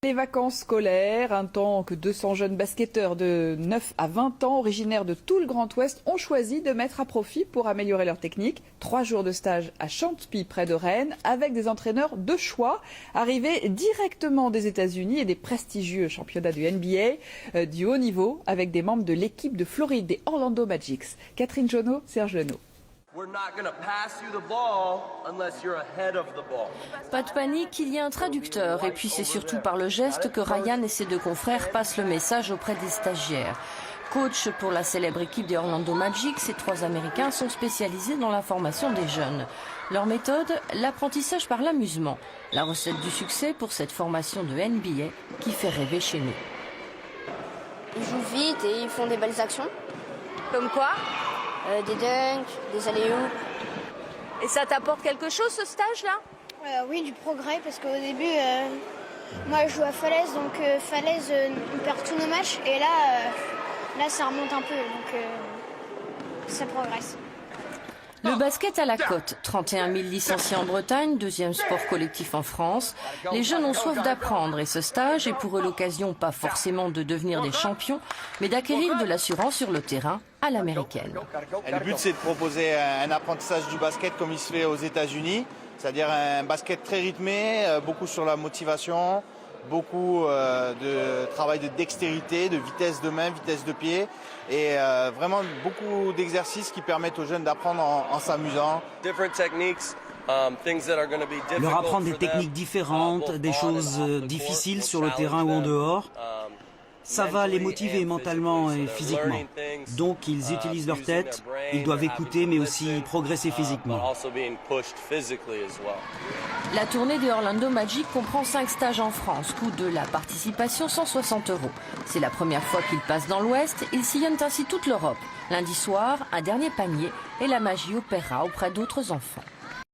Les vacances scolaires, un temps que 200 jeunes basketteurs de 9 à 20 ans, originaires de tout le Grand Ouest, ont choisi de mettre à profit pour améliorer leur technique. 3 jours de stage à Chantepie, près de Rennes, avec des entraîneurs de choix, arrivés directement des États-Unis et des prestigieux championnats du NBA, du haut niveau, avec des membres de l'équipe de Floride, des Orlando Magic. Catherine Jonot, Serge Lenot. Pas de panique, il y a un traducteur. Et puis c'est surtout par le geste que Ryan et ses 2 confrères passent le message auprès des stagiaires. Coach pour la célèbre équipe des Orlando Magic, ces 3 Américains sont spécialisés dans la formation des jeunes. Leur méthode, l'apprentissage par l'amusement. La recette du succès pour cette formation de NBA qui fait rêver chez nous. Ils jouent vite et ils font des belles actions. Comme quoi? Des dunks, des alley-oops. Et ça t'apporte quelque chose ce stage-là? Oui, du progrès, parce qu'au début, moi je joue à Falaise, donc Falaise, on perd tous nos matchs, et là ça remonte un peu, donc ça progresse. Le basket à la côte, 31 000 licenciés en Bretagne, 2e sport collectif en France. Les jeunes ont soif d'apprendre et ce stage est pour eux l'occasion pas forcément de devenir des champions, mais d'acquérir de l'assurance sur le terrain à l'américaine. Le but c'est de proposer un apprentissage du basket comme il se fait aux États-Unis, c'est-à-dire un basket très rythmé, beaucoup sur la motivation, beaucoup de travail de dextérité, de vitesse de main, vitesse de pied et vraiment beaucoup d'exercices qui permettent aux jeunes d'apprendre en s'amusant. Leur apprendre des techniques différentes, des choses difficiles sur le terrain ou en dehors. Ça va les motiver mentalement et physiquement. Donc ils utilisent leur tête, ils doivent écouter mais aussi progresser physiquement. La tournée des Orlando Magic comprend 5 stages en France, coût de la participation 160 €. C'est la première fois qu'ils passent dans l'Ouest, ils sillonnent ainsi toute l'Europe. Lundi soir, un dernier panier et la magie opérera auprès d'autres enfants.